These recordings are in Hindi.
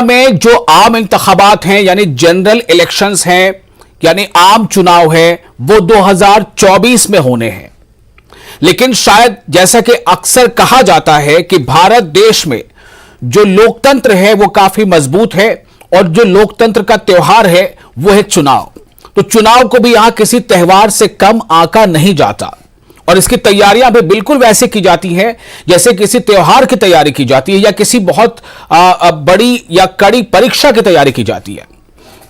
में जो आम इंतखाबात हैं यानी जनरल इलेक्शंस हैं यानी आम चुनाव है वो 2024 में होने हैं। लेकिन शायद जैसा कि अक्सर कहा जाता है कि भारत देश में जो लोकतंत्र है वो काफी मजबूत है और जो लोकतंत्र का त्योहार है वो है चुनाव। तो चुनाव को भी यहां किसी त्योहार से कम आंका नहीं जाता और इसकी तैयारियां भी बिल्कुल वैसे की जाती हैं जैसे किसी त्योहार की तैयारी की जाती है या किसी बहुत बड़ी या कड़ी परीक्षा की तैयारी की जाती है।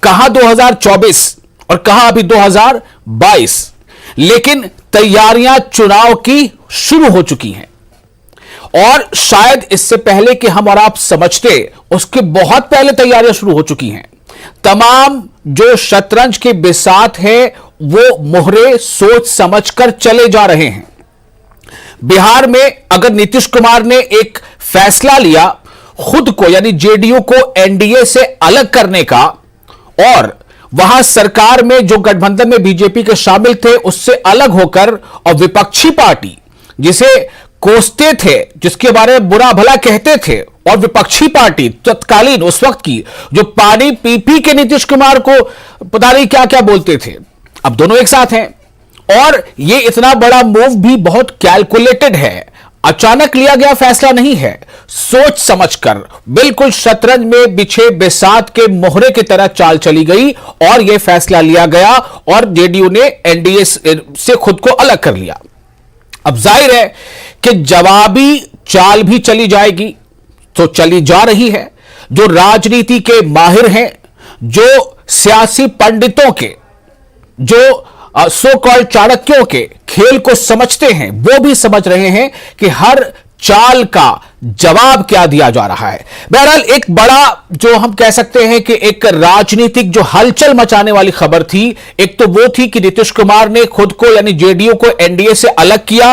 कहां 2024 और कहां अभी 2022, लेकिन तैयारियां चुनाव की शुरू हो चुकी हैं और शायद इससे पहले कि हम और आप समझते उसके बहुत पहले तैयारियां शुरू हो चुकी हैं। तमाम जो शतरंज के बिसात है वो मोहरे सोच समझकर चले जा रहे हैं। बिहार में अगर नीतीश कुमार ने एक फैसला लिया खुद को यानी जेडीयू को एनडीए से अलग करने का और वहां सरकार में जो गठबंधन में बीजेपी के शामिल थे उससे अलग होकर और विपक्षी पार्टी जिसे कोसते थे, जिसके बारे में बुरा भला कहते थे, और विपक्षी पार्टी तत्कालीन उस वक्त की जो पानी पी पी के नीतीश कुमार को पता नहीं क्या क्या बोलते थे, अब दोनों एक साथ हैं। और यह इतना बड़ा मूव भी बहुत कैलकुलेटेड है, अचानक लिया गया फैसला नहीं है, सोच समझकर बिल्कुल शतरंज में बिछे बिसात के मोहरे की तरह चाल चली गई और यह फैसला लिया गया और जेडीयू ने एनडीए से खुद को अलग कर लिया। अब जाहिर है कि जवाबी चाल भी चली जाएगी, तो चली जा रही है। जो राजनीति के माहिर हैं, जो सियासी पंडितों के, जो सो कॉल्ड चाणक्यों के खेल को समझते हैं, वो भी समझ रहे हैं कि हर चाल का जवाब क्या दिया जा रहा है। बहरहाल एक बड़ा जो हम कह सकते हैं कि एक राजनीतिक जो हलचल मचाने वाली खबर थी, एक तो वो थी कि नीतीश कुमार ने खुद को यानी जेडीयू को एनडीए से अलग किया,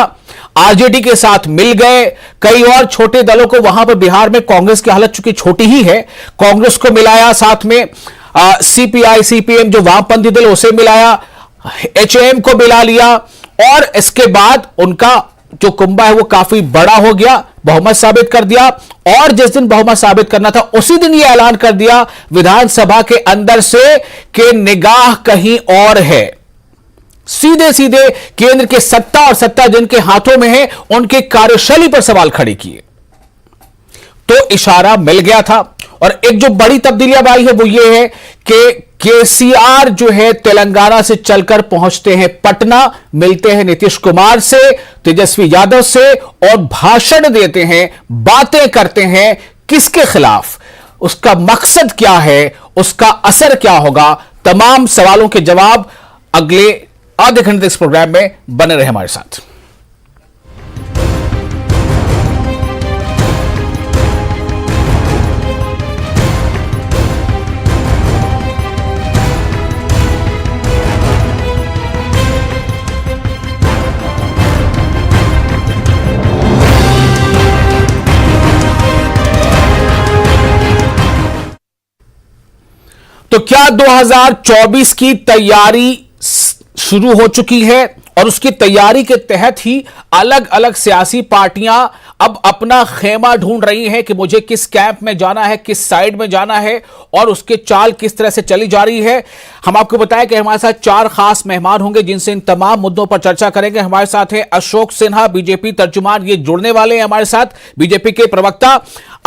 आरजेडी के साथ मिल गए, कई और छोटे दलों को वहां पर बिहार में कांग्रेस की हालत चूंकि छोटी ही है, कांग्रेस को मिलाया, साथ में सीपीआई सीपीएम जो वामपंथी दल उसे मिलाया, एचएम को मिला लिया और इसके बाद उनका जो कुंभा है वो काफी बड़ा हो गया, बहुमत साबित कर दिया। और जिस दिन बहुमत साबित करना था उसी दिन यह ऐलान कर दिया विधानसभा के अंदर से कि निगाह कहीं और है। सीधे सीधे केंद्र के सत्ता और सत्ता जिनके हाथों में है उनके कार्यशैली पर सवाल खड़े किए। तो इशारा मिल गया था। और एक जो बड़ी तब्दीली अब आई है वो ये है कि केसीआर जो है तेलंगाना से चलकर पहुंचते हैं पटना, मिलते हैं नीतीश कुमार से, तेजस्वी यादव से और भाषण देते हैं, बातें करते हैं। किसके खिलाफ, उसका मकसद क्या है, उसका असर क्या होगा, तमाम सवालों के जवाब अगले आधे घंटे इस प्रोग्राम में बने रहे हमारे साथ। तो क्या 2024 की तैयारी शुरू हो चुकी है और उसकी तैयारी के तहत ही अलग अलग सियासी पार्टियां अब अपना खेमा ढूंढ रही हैं कि मुझे किस कैंप में जाना है, किस साइड में जाना है और उसके चाल किस तरह से चली जा रही है। हम आपको बताएं कि हमारे साथ 4 खास मेहमान होंगे जिनसे इन तमाम मुद्दों पर चर्चा करेंगे। हमारे साथ हैं अशोक सिन्हा, बीजेपी तर्जुमान, ये जुड़ने वाले हैं हमारे साथ। बीजेपी के प्रवक्ता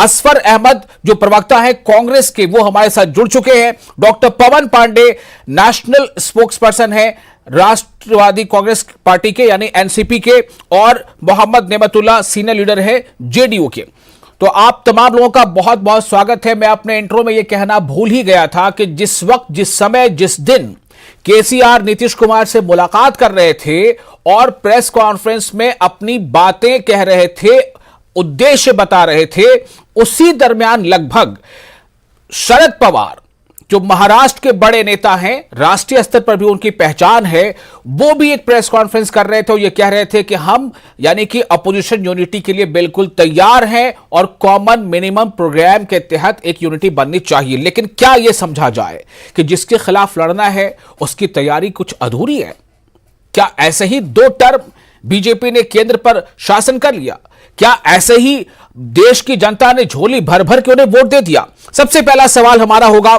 असफर अहमद जो प्रवक्ता है कांग्रेस के, वो हमारे साथ जुड़ चुके हैं। डॉक्टर पवन पांडे नेशनल स्पोक्सपर्सन है राष्ट्रवादी कांग्रेस पार्टी के यानी एनसीपी के, और मोहम्मद नेमतुल्लाह सीनियर लीडर है जेडीयू के। तो आप तमाम लोगों का बहुत बहुत स्वागत है। मैं अपने इंट्रो में यह कहना भूल ही गया था कि जिस वक्त, जिस समय, जिस दिन केसीआर नीतीश कुमार से मुलाकात कर रहे थे और प्रेस कॉन्फ्रेंस में अपनी बातें कह रहे थे, उद्देश्य बता रहे थे, उसी दरमियान लगभग शरद पवार जो महाराष्ट्र के बड़े नेता हैं, राष्ट्रीय स्तर पर भी उनकी पहचान है, वो भी एक प्रेस कॉन्फ्रेंस कर रहे थे और ये कह रहे थे कि हम यानी कि अपोजिशन यूनिटी के लिए बिल्कुल तैयार हैं और कॉमन मिनिमम प्रोग्राम के तहत एक यूनिटी बननी चाहिए। लेकिन क्या यह समझा जाए कि जिसके खिलाफ लड़ना है उसकी तैयारी कुछ अधूरी है? क्या ऐसे ही 2 टर्म बीजेपी ने केंद्र पर शासन कर लिया? क्या ऐसे ही देश की जनता ने झोली भर भर के उन्हें वोट दे दिया? सबसे पहला सवाल हमारा होगा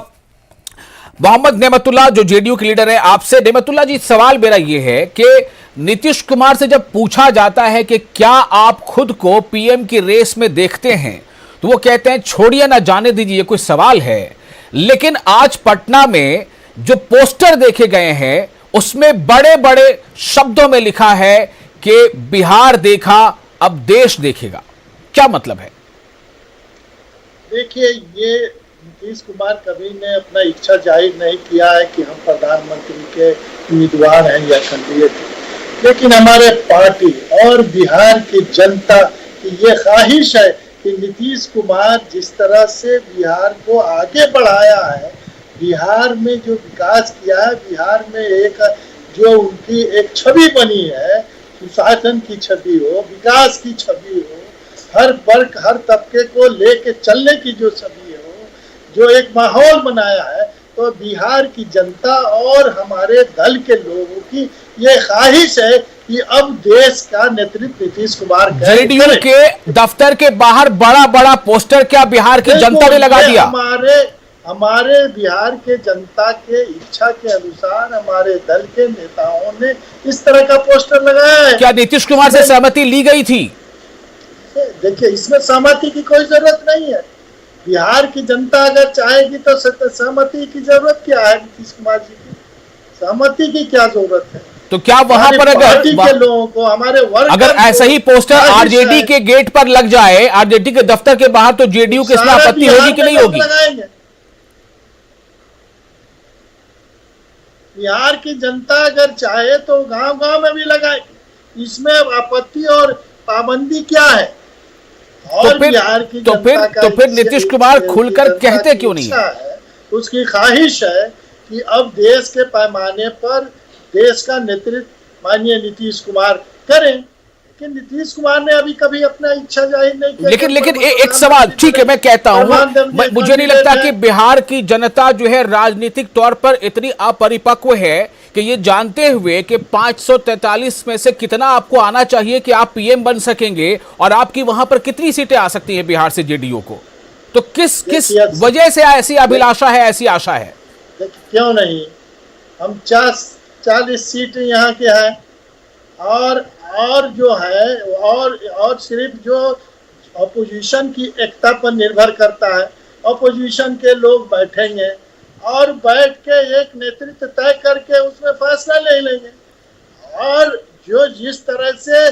मोहम्मद नेमतुल्लाह, जो जेडीयू के लीडर है, आपसे। नेमतुल्लाह जी, सवाल मेरा यह है कि नीतीश कुमार से जब पूछा जाता है कि क्या आप खुद को पीएम की रेस में देखते हैं, तो वो कहते हैं छोड़िए ना, जाने दीजिए, ये कोई सवाल है? लेकिन आज पटना में जो पोस्टर देखे गए हैं उसमें बड़े बड़े शब्दों में लिखा है कि बिहार देखा अब देश देखेगा। क्या मतलब है? देखिए, ये नीतीश कुमार कभी ने अपना इच्छा जाहिर नहीं किया है कि हम प्रधानमंत्री के उम्मीदवार हैं या कैंडिडेट हैं, लेकिन हमारे पार्टी और बिहार की जनता की ये ख्वाहिश है कि नीतीश कुमार जिस तरह से बिहार को आगे बढ़ाया है, बिहार में जो विकास किया है, बिहार में एक जो उनकी एक छवि बनी है, सुशासन की छवि हो, विकास की छवि हो, हर वर्ग हर तबके को लेके चलने की जो छवि हो, जो एक माहौल बनाया है, तो बिहार की जनता और हमारे दल के लोगों की ये ख्वाहिश है कि अब देश का नेतृत्व नीतीश कुमार करें। जेडीयू के दफ्तर के बाहर बड़ा बड़ा पोस्टर क्या बिहार की जनता ने लगा दिया? हमारे बिहार के जनता के इच्छा के अनुसार हमारे दल के नेताओं ने इस तरह का पोस्टर लगाया है। क्या नीतीश कुमार से सहमति ली गई थी? देखिए, इसमें सहमति की कोई जरूरत नहीं है। बिहार की जनता अगर चाहेगी तो सहमति की जरूरत क्या है? नीतीश कुमार जी की सहमति की क्या जरूरत है? तो क्या वहां पर अगर के लोगों को, हमारे वर्ग, अगर ऐसा ही पोस्टर आरजेडी के गेट पर लग जाए, आरजेडी के दफ्तर के बाहर, तो जेडीयू की इसमें आपत्ति होगी कि नहीं होगी? बिहार की जनता अगर चाहे तो गांव गांव में भी लगाएगी, इसमें आपत्ति और पाबंदी क्या है? और बिहार की तो फिर नीतीश कुमार खुलकर कहते क्यों नहीं है? उसकी ख्वाहिश है कि अब देश के पैमाने पर देश का नेतृत्व माननीय नीतीश कुमार करें, लेकिन नीतीश कुमार ने अभी कभी अपना इच्छा जाहिर नहीं किया। लेकिन एक सवाल, ठीक है, मैं कहता हूं, मुझे नहीं लगता कि बिहार की जनता जो है राजनीतिक तौर पर इतनी अपरिपक्व है कि ये जानते हुए कि 543 में से कितना आपको आना चाहिए कि आप पीएम बन सकेंगे और आपकी वहां पर कितनी सीटें आ सकती हैं बिहार से जेडीयू को, तो किस वजह से ऐसी अभिलाषा है, ऐसी आशा है? क्यों नहीं, हम 40 सीट यहाँ के हैं, और जो है और सिर्फ जो अपोजिशन की एकता पर निर्भर करता है। अपोजिशन के लोग बैठेंगे और बैठ के एक नेतृत्व तय करके उसमें फैसला ले लेंगे। और जो जिस तरह से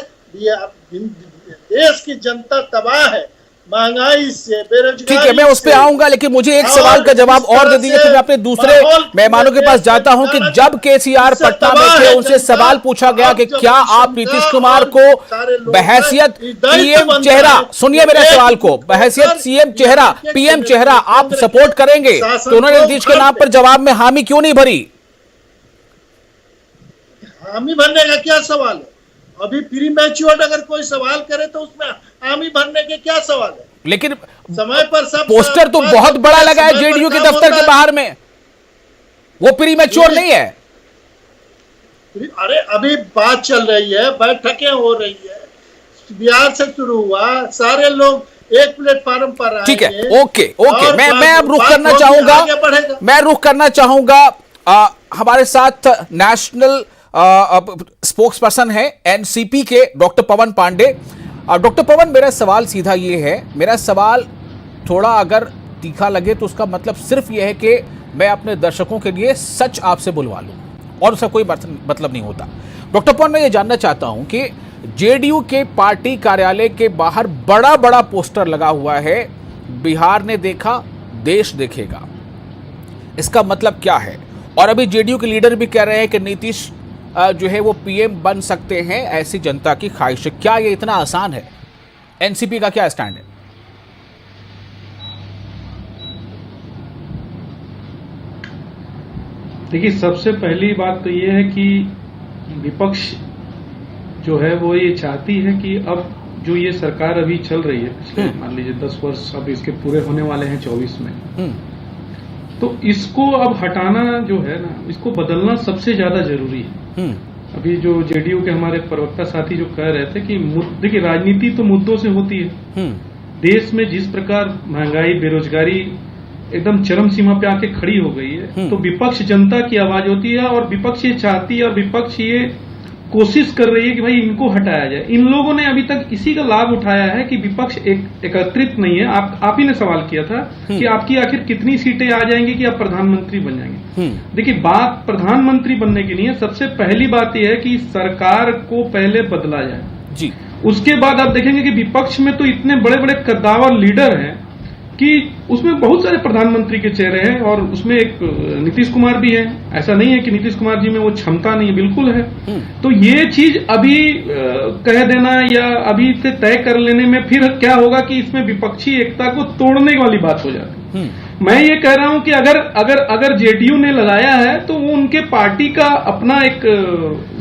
देश की जनता तबाह है, महंगाई से, बेरोजगारी, ठीक है, मैं उस पे आऊंगा, लेकिन मुझे एक सवाल का जवाब और दे दीजिए, फिर मैं अपने दूसरे मेहमानों के पास जाता हूं कि जब केसीआर पटना में थे, उनसे सवाल पूछा गया कि क्या आप नीतीश कुमार को बहैसियत पीएम चेहरा, सुनिए मेरे सवाल को, बहैसियत सीएम चेहरा, पीएम चेहरा आप सपोर्ट करेंगे? तो उन्होंने नीतीश के नाम पर जवाब में हामी क्यों नहीं भरी? हामी भरने का क्या सवाल है? अभी प्री मैच्योर्ड अगर कोई सवाल करे तो उसमें हामी भरने के क्या सवाल है? लेकिन समय पर सब पोस्टर तो बहुत बड़ा लगा है जेडीयू के दफ्तर के बाहर में, वो प्री मैच्योर नहीं है। अरे अभी बात चल रही है, बैठकें हो रही है, बिहार से शुरू हुआ, सारे लोग एक प्लेटफॉर्म पर आएंगे। ठीक है, ओके, मैं अब रुख करना चाहूंगा हमारे साथ नेशनल स्पोक्स पर्सन है एनसीपी के डॉक्टर पवन पांडे। डॉक्टर पवन, मेरा सवाल सीधा ये है, मेरा सवाल थोड़ा अगर तीखा लगे तो उसका मतलब सिर्फ ये है कि मैं अपने दर्शकों के लिए सच आपसे बुलवा लूं और उसका कोई मतलब नहीं होता। डॉक्टर पवन, मैं ये जानना चाहता हूं कि जेडीयू के पार्टी कार्यालय के बाहर बड़ा बड़ा पोस्टर लगा हुआ है, बिहार ने देखा देश देखेगा, इसका मतलब क्या है? और अभी जेडीयू के लीडर भी कह रहे हैं कि नीतीश जो है वो पीएम बन सकते हैं, ऐसी जनता की ख्वाहिश है। क्या ये इतना आसान है? एनसीपी का क्या स्टैंड है? देखिए, सबसे पहली बात तो ये है कि विपक्ष जो है वो ये चाहती है कि अब जो ये सरकार अभी चल रही है, पिछले मान लीजिए 10 वर्ष अब इसके पूरे होने वाले हैं 24 में, तो इसको अब हटाना जो है ना, इसको बदलना सबसे ज्यादा जरूरी है। अभी जो जेडीयू के हमारे प्रवक्ता साथी जो कह रहे थे कि देखिए राजनीति तो मुद्दों से होती है। देश में जिस प्रकार महंगाई, बेरोजगारी एकदम चरम सीमा पे आके खड़ी हो गई है, तो विपक्ष जनता की आवाज होती है और विपक्ष ये चाहती है और विपक्ष ये कोशिश कर रही है कि भाई इनको हटाया जाए। इन लोगों ने अभी तक इसी का लाभ उठाया है कि विपक्ष एकत्रित नहीं है। आप ही ने सवाल किया था कि आपकी आखिर कितनी सीटें आ जाएंगी कि आप प्रधानमंत्री बन जाएंगे। देखिए, बात प्रधानमंत्री बनने की नहीं है। सबसे पहली बात यह है कि सरकार को पहले बदला जाए जी। उसके बाद आप देखेंगे कि विपक्ष में तो इतने बड़े बड़े कद्दावर लीडर हैं कि उसमें बहुत सारे प्रधानमंत्री के चेहरे हैं और उसमें एक नीतीश कुमार भी है। ऐसा नहीं है कि नीतीश कुमार जी में वो क्षमता नहीं है, बिल्कुल है। तो ये चीज अभी कह देना या अभी से तय कर लेने में फिर क्या होगा कि इसमें विपक्षी एकता को तोड़ने वाली बात हो जाती है। मैं ये कह रहा हूं कि अगर जेडीयू ने लगाया है तो वो उनके पार्टी का अपना एक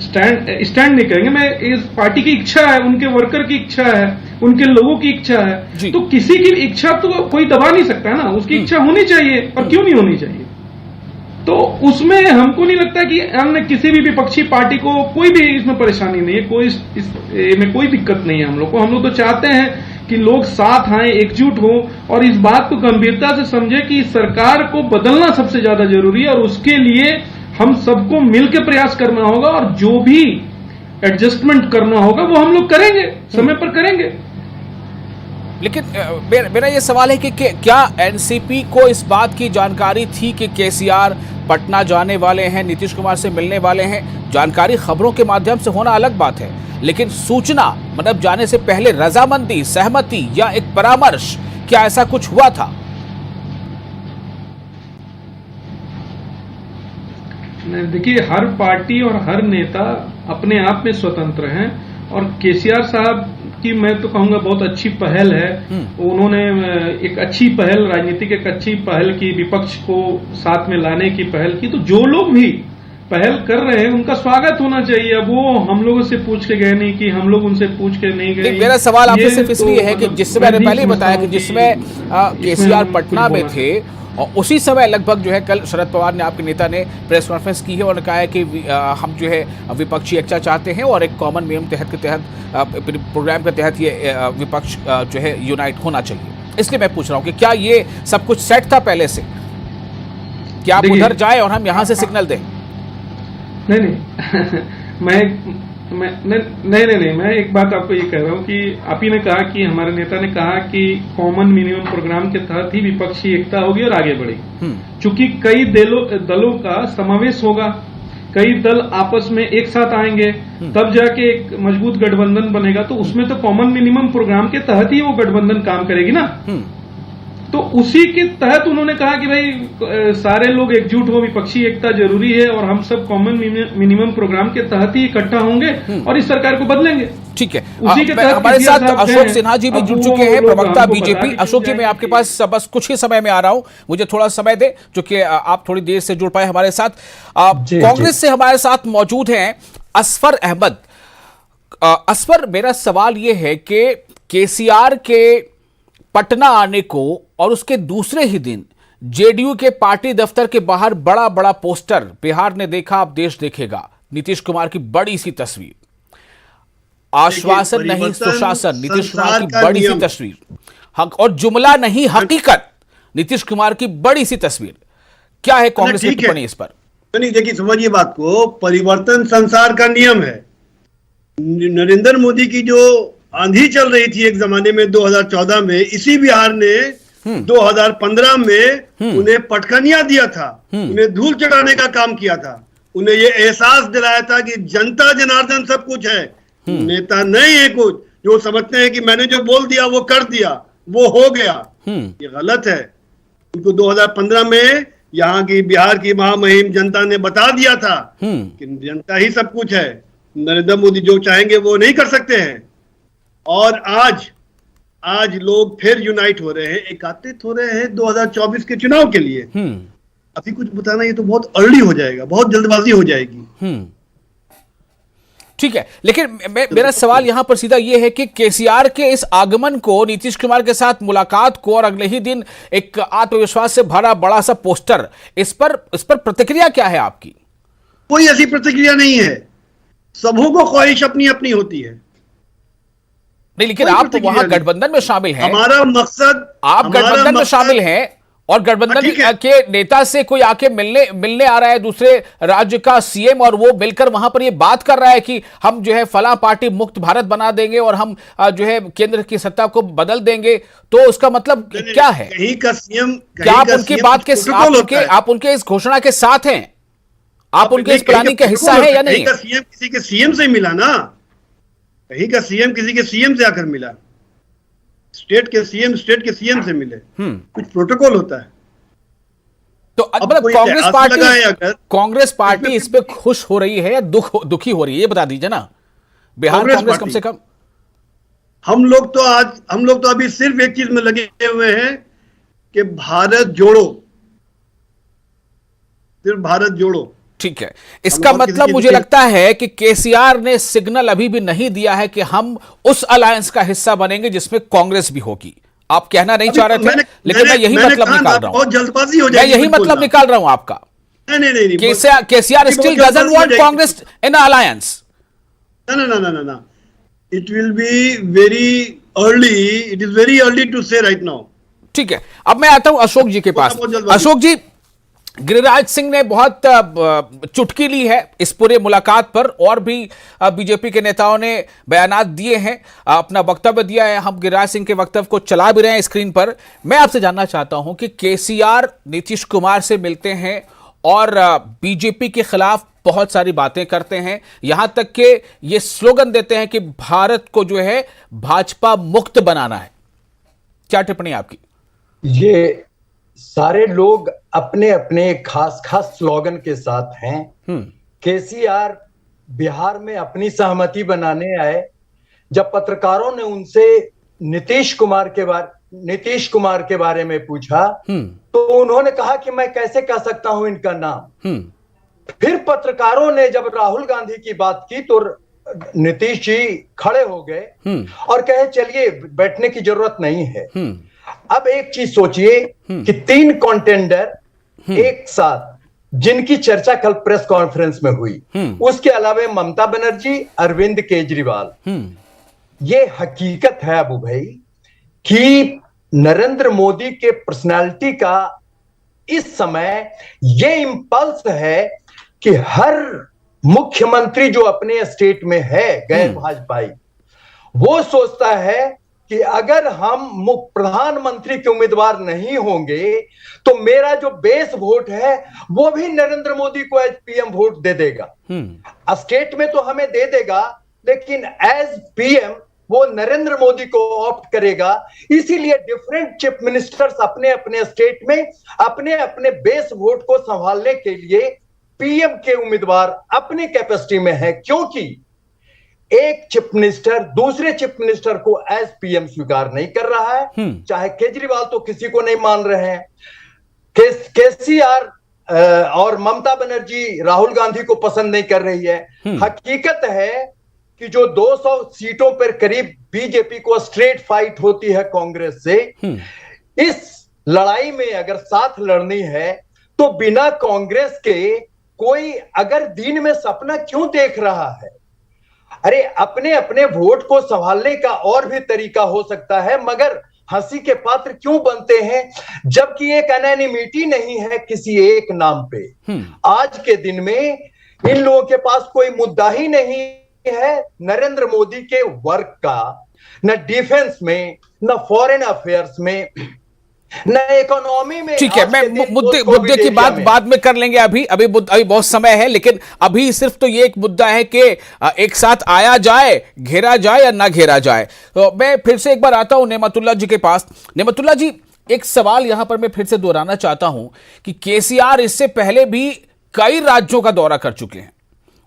स्टैंड नहीं करेंगे। मैं इस पार्टी की इच्छा है, उनके वर्कर की इच्छा है, उनके लोगों की इच्छा है, तो किसी की इच्छा तो कोई दबा नहीं सकता है ना। उसकी इच्छा होनी चाहिए, और क्यों नहीं होनी चाहिए। तो उसमें हमको नहीं लगता कि अन्य किसी भी विपक्षी पार्टी को कोई भी इसमें परेशानी नहीं है, इसमें कोई दिक्कत नहीं है। हम लोग तो चाहते हैं कि लोग साथ आए, एकजुट हो और इस बात को गंभीरता से समझे कि सरकार को बदलना सबसे ज्यादा जरूरी है और उसके लिए हम सबको मिलकर प्रयास करना होगा और जो भी एडजस्टमेंट करना होगा वो हम लोग करेंगे, समय पर करेंगे। लेकिन मेरा ये सवाल है कि क्या एनसीपी को इस बात की जानकारी थी कि केसीआर पटना जाने वाले हैं, नीतीश कुमार से मिलने वाले हैं? जानकारी खबरों के माध्यम से होना अलग बात है, लेकिन सूचना मतलब जाने से पहले रजामंदी, सहमति या एक परामर्श, क्या ऐसा कुछ हुआ था? देखिए, हर पार्टी और हर नेता अपने आप में स्वतंत्र हैं और केसीआर साहब की मैं तो कहूंगा बहुत अच्छी पहल है। उन्होंने एक अच्छी पहल, राजनीतिक एक अच्छी पहल की, विपक्ष को साथ में लाने की पहल की। तो जो लोग भी पहल कर रहे हैं उनका स्वागत होना चाहिए। अब वो हम लोगों से पूछ के गए नहीं कि हम लोग उनसे पूछ के नहीं गए। मेरा सवाल आपसे सिर्फ इसलिए है कि जिससे मैंने पहले बताया कि जिसमें केसीआर पटना में थे और उसी समय लगभग जो है कल शरद पवार ने, आपके नेता ने प्रेस कॉन्फ्रेंस की है और कहा है कि हम जो है विपक्षी एकता चाहते हैं और एक कॉमन नियम के तहत प्रोग्राम के तहत ये विपक्ष जो है यूनाइट होना चाहिए। इसलिए मैं पूछ रहा हूँ कि क्या ये सब कुछ सेट था पहले से, क्या आप उधर जाए और हम यहाँ से सिग्नल दें? नहीं मैं एक बात आपको ये कह रहा हूँ कि आप ही ने कहा कि हमारे नेता ने कहा कि कॉमन मिनिमम प्रोग्राम के तहत ही विपक्षी एकता होगी और आगे बढ़ेगी। चूंकि कई दलों का समावेश होगा, कई दल आपस में एक साथ आएंगे, तब जाके एक मजबूत गठबंधन बनेगा। तो उसमें तो कॉमन मिनिमम प्रोग्राम के तहत ही वो गठबंधन काम करेगी ना। तो उसी के तहत उन्होंने कहा कि भाई सारे लोग एकजुट हो, विपक्षी एकता जरूरी है और हम सब कॉमन मिनिमम प्रोग्राम के तहत ही इकट्ठा होंगे और इस सरकार को बदलेंगे। ठीक है, उसी के तहत हमारे साथ अशोक सिन्हा जी भी जुड़ चुके हैं, प्रवक्ता बीजेपी। अशोक जी, मैं आपके पास बस कुछ ही समय में आ रहा हूं, मुझे थोड़ा समय दे, क्योंकि आप थोड़ी देर से जुड़ पाए हमारे साथ। कांग्रेस से हमारे साथ मौजूद हैं असफर अहमद। असफर, मेरा सवाल यह है कि केसीआर के पटना आने को और उसके दूसरे ही दिन जेडीयू के पार्टी दफ्तर के बाहर बड़ा बड़ा पोस्टर, बिहार ने देखा अब देश देखेगा, नीतीश कुमार की बड़ी सी तस्वीर, आश्वासन नहीं सुशासन, नीतीश कुमार की बड़ी सी तस्वीर, और जुमला नहीं हकीकत, नीतीश कुमार की बड़ी सी तस्वीर। क्या है कांग्रेस की टिप्पणी इस पर? नहीं, देखिए समझिए बात को, परिवर्तन संसार का नियम है। नरेंद्र मोदी की जो आंधी चल रही थी एक जमाने में 2014 में, इसी बिहार ने 2015 में उन्हें पटखनिया दिया था, उन्हें धूल चढ़ाने का काम किया था, उन्हें ये एहसास दिलाया था कि जनता जनार्दन सब कुछ है, नेता नहीं है कुछ, जो समझते हैं कि मैंने जो बोल दिया वो कर दिया, वो हो गया। ये गलत है। उनको 2015 में यहाँ की बिहार की महामहिम जनता ने बता दिया था कि जनता ही सब कुछ है, नरेंद्र मोदी जो चाहेंगे वो नहीं कर सकते हैं। और आज लोग फिर यूनाइट हो रहे हैं, एकत्रित हो रहे हैं 2024 के चुनाव के लिए। अभी कुछ बताना ये तो बहुत अर्ली हो जाएगा, बहुत जल्दबाजी हो जाएगी। ठीक है, लेकिन मेरा सवाल यहां पर सीधा यह है कि केसीआर के इस आगमन को, नीतीश कुमार के साथ मुलाकात को और अगले ही दिन एक आत्मविश्वास से भरा बड़ा सा पोस्टर, इस पर प्रतिक्रिया क्या है आपकी? कोई ऐसी प्रतिक्रिया नहीं है। सबों को ख्वाहिश अपनी अपनी होती है। नहीं, लेकिन कोई आप तो प्रतिक्रिया वहां नहीं। गठबंधन में शामिल हैं, हमारा मकसद, आप हमारा गठबंधन में मकसद- शामिल हैं और गठबंधन ठीक है। के नेता से कोई आके मिलने आ रहा है दूसरे राज्य का सीएम, और वो मिलकर वहां पर ये बात कर रहा है कि हम जो है फला पार्टी मुक्त भारत बना देंगे और हम जो है केंद्र की सत्ता को बदल देंगे, तो उसका मतलब क्या है? कहीं का सीएम, क्या आप उनकी बात के आप उनके इस घोषणा के साथ हैं? आप उनके इस प्लानिंग का हिस्सा है या नहीं? कहीं का सीएम किसी के सीएम से मिला ना, कहीं का सीएम किसी के सीएम से आकर मिला, स्टेट के सीएम से मिले, कुछ प्रोटोकॉल होता है। तो मतलब कोई कांग्रेस ऐसा पार्टी लगाए अगर- कांग्रेस पार्टी इस पे खुश हो रही है या दुखी हो रही है, ये बता दीजिए ना। बिहार कांग्रेस कम से कम हम लोग तो अभी सिर्फ एक चीज में लगे हुए हैं कि भारत जोड़ो, सिर्फ भारत जोड़ो। ठीक है, इसका और किसी मतलब चीज मुझे की- लगता है कि केसीआर ने सिग्नल अभी भी नहीं दिया है कि हम उस अलायंस का हिस्सा बनेंगे जिसमें कांग्रेस भी होगी। आप कहना नहीं चाह रहे थे, लेकिन मैं यही मतलब निकाल रहा हूं, बहुत जल्दबाजी हो मैं जाएगी। यही मतलब निकाल रहा हूं आपका। नहीं, KCR still doesn't want Congress in alliance. No. It will be very early. It is very early to say right now. ठीक है, अब मैं आता हूं अशोक जी के पास। बहुत जल्दबाजी। अशोक जी, गिरिराज सिंह ने बहुत चुटकी ली है इस पूरे मुलाकात पर, और भी बीजेपी के नेताओं ने बयानात दिए हैं, अपना वक्तव्य दिया है। हम गिरिराज सिंह के वक्तव्य को चला भी रहे हैं स्क्रीन पर। मैं आपसे जानना चाहता हूं कि केसीआर नीतीश कुमार से मिलते हैं और बीजेपी के खिलाफ बहुत सारी बातें करते हैं, यहां तक कि ये स्लोगन देते हैं कि भारत को जो है भाजपा मुक्त बनाना है। क्या टिप्पणी आपकी? ये सारे लोग अपने अपने खास स्लोगन के साथ हैं। केसीआर बिहार में अपनी सहमति बनाने आए। जब पत्रकारों ने उनसे नीतीश कुमार के बारे में पूछा तो उन्होंने कहा कि मैं कैसे कह सकता हूं इनका नाम। फिर पत्रकारों ने जब राहुल गांधी की बात की तो नीतीश जी खड़े हो गए और कहे चलिए बैठने की जरूरत नहीं है। अब एक चीज सोचिए कि 3 कॉन्टेंडर एक साथ जिनकी चर्चा कल प्रेस कॉन्फ्रेंस में हुई, उसके अलावा ममता बनर्जी, अरविंद केजरीवाल। ये हकीकत है अबू भाई कि नरेंद्र मोदी के पर्सनालिटी का इस समय ये इंपल्स है कि हर मुख्यमंत्री जो अपने स्टेट में है गैर भाजपाई, वो सोचता है कि अगर हम प्रधानमंत्री के उम्मीदवार नहीं होंगे तो मेरा जो बेस वोट है वो भी नरेंद्र मोदी को एज पीएम वोट दे देगा। स्टेट में तो हमें दे देगा, लेकिन एज पीएम वो नरेंद्र मोदी को ऑप्ट करेगा। इसीलिए डिफरेंट चीफ मिनिस्टर्स अपने अपने स्टेट में अपने अपने बेस वोट को संभालने के लिए पीएम के उम्मीदवार अपनी कैपेसिटी में है, क्योंकि एक चीफ मिनिस्टर दूसरे चीफ मिनिस्टर को एज पीएम स्वीकार नहीं कर रहा है। चाहे केजरीवाल तो किसी को नहीं मान रहे हैं, केसीआर और ममता बनर्जी राहुल गांधी को पसंद नहीं कर रही है। हकीकत है कि जो 200 सीटों पर करीब बीजेपी को स्ट्रेट फाइट होती है कांग्रेस से, इस लड़ाई में अगर साथ लड़नी है तो बिना कांग्रेस के कोई अगर दिन में सपना क्यों देख रहा है? अरे अपने अपने वोट को संभालने का और भी तरीका हो सकता है, मगर हंसी के पात्र क्यों बनते हैं जबकि एक एनानिमिटी नहीं है किसी एक नाम पे। आज के दिन में इन लोगों के पास कोई मुद्दा ही नहीं है नरेंद्र मोदी के वर्क का, न डिफेंस में, न फॉरेन अफेयर्स में, न इकोनॉमी में। ठीक है, मैं मुद्दे की बात बाद में कर लेंगे। अभी बहुत समय है, लेकिन अभी सिर्फ तो ये एक मुद्दा है कि एक साथ आया जाए, घेरा जाए या ना घेरा जाए। तो मैं फिर से एक बार आता हूं नेमतुल्लाह जी के पास। नेमतुल्लाह जी, एक सवाल यहां पर मैं फिर से दोहराना चाहता हूं कि केसीआर इससे पहले भी कई राज्यों का दौरा कर चुके हैं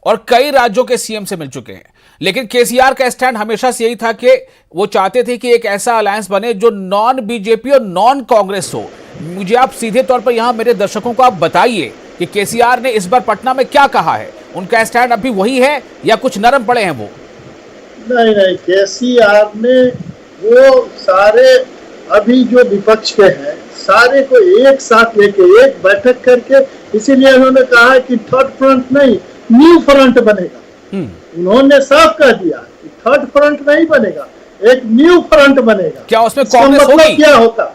और कई राज्यों के सीएम से मिल चुके हैं, लेकिन केसीआर का स्टैंड हमेशा से यही था कि वो चाहते थे कि एक ऐसा अलायंस बने जो नॉन बीजेपी और नॉन कांग्रेस हो। मुझे आप सीधे तौर पर यहां मेरे दर्शकों को आप बताइए कि केसीआर ने इस बार पटना में क्या कहा है, उनका स्टैंड अभी वही है या कुछ नरम पड़े हैं वो? नहीं, केसीआर ने वो सारे अभी जो विपक्ष के हैं सारे को एक साथ लेके एक बैठक करके, इसीलिए उन्होंने कहा कि थर्ड फ्रंट नहीं न्यू फ्रंट बनेगा। उन्होंने साफ कह दिया कि थर्ड फ्रंट नहीं बनेगा, एक न्यू फ्रंट बनेगा। क्या उसमें इसका कांग्रेस मतलब होगी? क्या होता?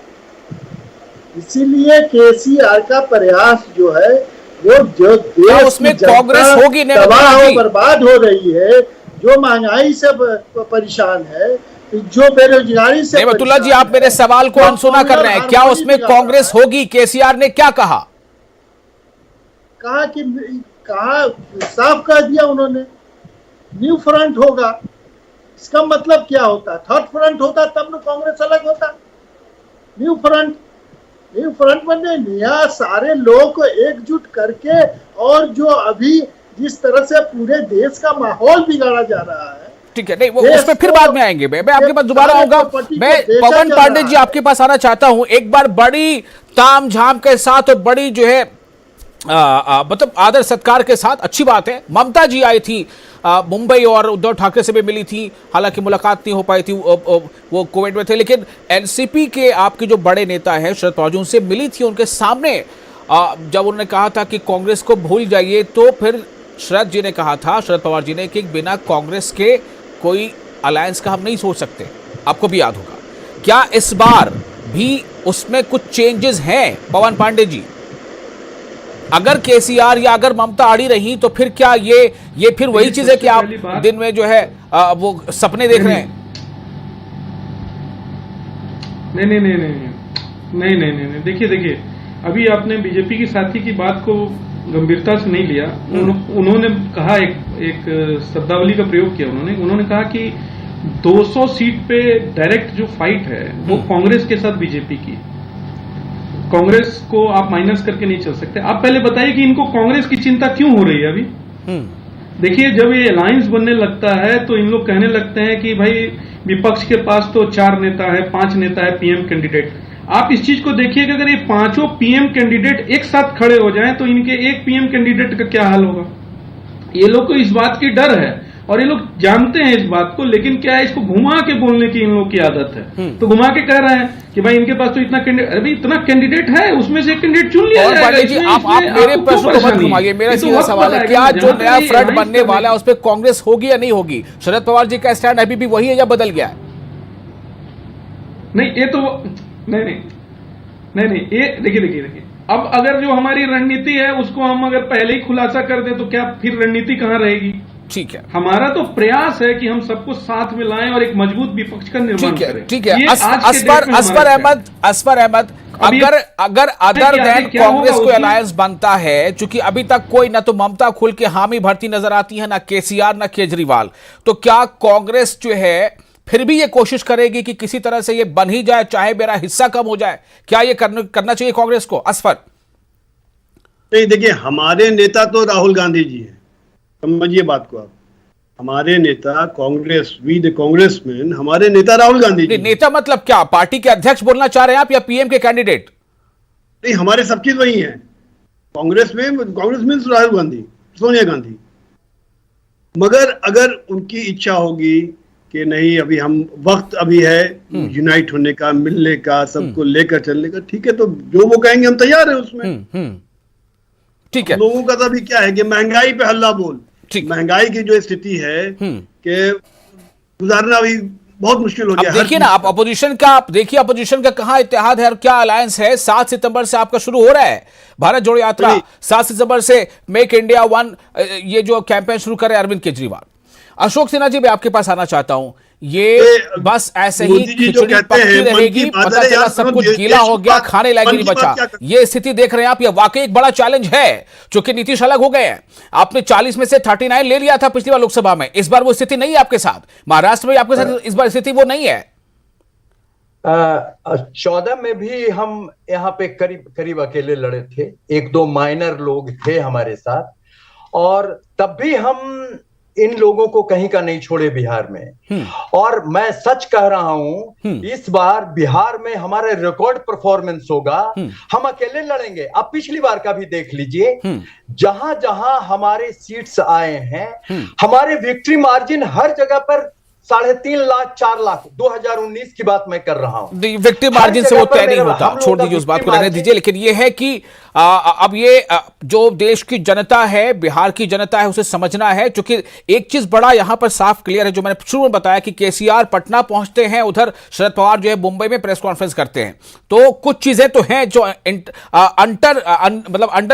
इसीलिए केसीआर का प्रयास जो है, वो जो देश उसमें की कांग्रेस जनता होगी नहीं? तबाह जी। और बर्बाद हो रही है, जो महंगाई से परेशान है, जो बेरोजगारी से नेमतुल्लाह जी, परेशान आप मेरे है, सवाल को जो अनसुना कर रहे हैं। क्या हार्मोनी उसमें बिगाड़ कांग्रेस रहा है। होगी? केसीआर ने क्या कहा? कहा साफ कह दिया उन्होंने, न्यू फ्रंट होगा। इसका मतलब क्या होता? थर्ड फ्रंट होता तब न कांग्रेस अलग होता। न्यू फ्रंट बने, नया सारे लोग को एकजुट करके, और जो अभी जिस तरह से पूरे देश का माहौल बिगाड़ा जा रहा है। ठीक है, नहीं वो उस पर फिर बाद में आएंगे। मैं आपके पास दोबारा आऊंगा। मैं पवन पांडे जी आपके पास आना चाहता हूं। एक बार बड़ी तामझाम के साथ और बड़ी जो है मतलब आदर सत्कार के साथ, अच्छी बात है, ममता जी आई थी मुंबई और उद्धव ठाकरे से भी मिली थी। हालांकि मुलाकात नहीं हो पाई थी, वो कोविड में थे, लेकिन एनसीपी के आपके जो बड़े नेता हैं शरद पवार जी, उनसे मिली थी। उनके सामने जब उन्होंने कहा था कि कांग्रेस को भूल जाइए, तो फिर शरद जी ने कहा था, शरद पवार जी ने, कि बिना कांग्रेस के कोई अलायंस का हम नहीं सोच सकते। आपको भी याद होगा। क्या इस बार भी उसमें कुछ चेंजेस हैं पवन पांडे जी? अगर केसीआर या अगर ममता अड़ी रही, तो फिर क्या ये फिर वही चीज है कि आप दिन में जो है वो सपने देख रहे हैं? नहीं। देखिए, अभी आपने बीजेपी की साथी की बात को गंभीरता से नहीं लिया। उन्होंने कहा, एक शब्दावली का प्रयोग किया। उन्होंने कहा कि 200 सीट पे डायरेक्ट जो फाइट है वो कांग्रेस के साथ बीजेपी की। कांग्रेस को आप माइनस करके नहीं चल सकते। आप पहले बताइए कि इनको कांग्रेस की चिंता क्यों हो रही है अभी? देखिए, जब ये अलायंस बनने लगता है तो इन लोग कहने लगते हैं कि भाई विपक्ष के पास तो 4 नेता है, 5 नेता है पीएम कैंडिडेट। आप इस चीज को देखिए कि अगर ये 5 पीएम कैंडिडेट एक साथ खड़े हो जाएं तो इनके एक पीएम कैंडिडेट का क्या हाल होगा? ये लोग को इस बात की डर है और ये लोग जानते हैं इस बात को, लेकिन क्या है, इसको घुमा के बोलने की इन लोग की आदत है। तो घुमा के कह रहे हैं कि भाई इनके पास तो इतना कैंडिडेट है, उसमें से एक कैंडिडेट चुन लिया जाएगा। जी, आप मेरे प्रश्न को मत घुमाइए। मेरा सीधा सवाल है, क्या जो नया फ्रंट बनने वाला है उस पर कांग्रेस होगी या नहीं होगी? शरद पवार जी का स्टैंड अभी भी वही है या बदल गया है? नहीं, ये तो नहीं, ये देखिए, अब अगर जो हमारी रणनीति है उसको हम अगर पहले ही खुलासा कर दे तो क्या फिर रणनीति कहां रहेगी? ठीक है, हमारा तो प्रयास है कि हम सबको साथ में लाएं और एक मजबूत विपक्ष का निर्माण करें। ठीक है। असफर अहमद, अगर अदर देन कांग्रेस को अलायंस बनता है, चूंकि अभी तक कोई ना तो ममता खुल के हामी भरती नजर आती है, ना केसीआर ना केजरीवाल, तो क्या कांग्रेस जो है फिर भी ये कोशिश करेगी कि किसी तरह से ये बन ही जाए, चाहे मेरा हिस्सा कम हो जाए? क्या ये करना चाहिए कांग्रेस को? असफर नहीं, देखिए, हमारे नेता तो राहुल गांधी जी हैं, समझिए बात को आप। हमारे नेता कांग्रेसमैन हमारे नेता राहुल गांधी जी। नेता मतलब क्या, पार्टी के अध्यक्ष बोलना चाह रहे हैं आप, या पीएम के कैंडिडेट? नहीं, हमारे सब चीज वही है। कांग्रेस मीन्स राहुल गांधी, सोनिया गांधी। मगर अगर उनकी इच्छा होगी कि नहीं, अभी हम वक्त अभी है यूनाइट होने का, मिलने का, सबको लेकर चलने का, ठीक है, तो जो वो कहेंगे हम तैयार हैं उसमें। ठीक है। लोगों का तो अभी क्या है कि महंगाई पे हल्ला बोल, महंगाई की जो स्थिति है कि गुजारना अभी बहुत मुश्किल हो गया। देखिए ना, आप अपोजिशन का कहां इत्तेहाद है और क्या अलायंस है? 7 सितंबर से आपका शुरू हो रहा है भारत जोड़ो यात्रा। 7 सितंबर से मेक इंडिया वन, ये जो कैंपेन शुरू कर रहे हैं अरविंद केजरीवाल। अशोक सिन्हा जी, मैं आपके पास आना चाहता हूं। ये बस ऐसे ही खिचड़ी पकती रहेगी, पता चला सब कुछ गीला हो गया, खाने लायक नहीं बचा, ये स्थिति देख रहे हैं आप? ये वाकई एक बड़ा चैलेंज है, क्योंकि नीतीश अलग हो गए हैं। आपने 40 में से 39 ले लिया था पिछली बार लोकसभा में, इस बार वो स्थिति नहीं है आपके साथ। महाराष्ट्र में आपके साथ इस बार स्थिति वो नहीं है। 14 में भी हम यहाँ पे करीब अकेले लड़े थे, 1-2 माइनर लोग थे हमारे साथ, और तब भी हम इन लोगों को कहीं का नहीं छोड़े बिहार में। और मैं सच कह रहा हूं, इस बार बिहार में हमारा रिकॉर्ड परफॉर्मेंस होगा। हम अकेले लड़ेंगे। अब पिछली बार का भी देख लीजिए, जहां जहां हमारे सीट्स आए हैं, हमारे विक्ट्री मार्जिन हर जगह पर 3.5 लाख 4 लाख 2019 की बात मैं कर रहा हूं। विक्ट्री मार्जिन से वो तय नहीं होता, छोड़ दीजिए उस बात को, रहने दीजिए। लेकिन ये है कि अब ये जो देश की जनता है, बिहार की जनता है, उसे समझना है, क्योंकि एक चीज बड़ा यहां पर साफ क्लियर है, जो मैंने शुरू में बताया कि केसीआर पटना पहुंचते हैं, उधर शरद पवार जो है मुंबई में प्रेस कॉन्फ्रेंस करते हैं, तो कुछ चीजें तो हैं जो अंडर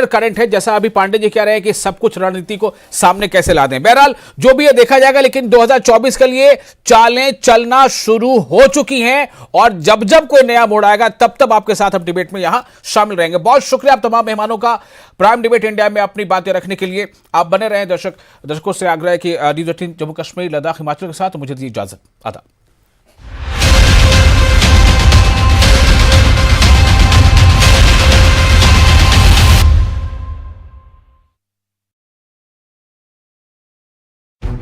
करंट है, जैसा अभी पांडे जी कह रहे हैं कि सब कुछ रणनीति को सामने कैसे ला दें। बहरहाल जो भी है देखा जाएगा, लेकिन 2024 के लिए चालें चलना शुरू हो चुकी हैं, और जब जब कोई नया मोड़ आएगा तब तब आपके साथ हम डिबेट में यहां शामिल रहेंगे। बहुत शुक्रिया आप तमाम मेहमानों का प्राइम डिबेट इंडिया में अपनी बातें रखने के लिए। आप बने रहें। दर्शकों से आग्रह है कि न्यूज़ 18 जम्मू कश्मीर, लद्दाख, हिमाचल के साथ मुझे दी इजाजत। आदाब।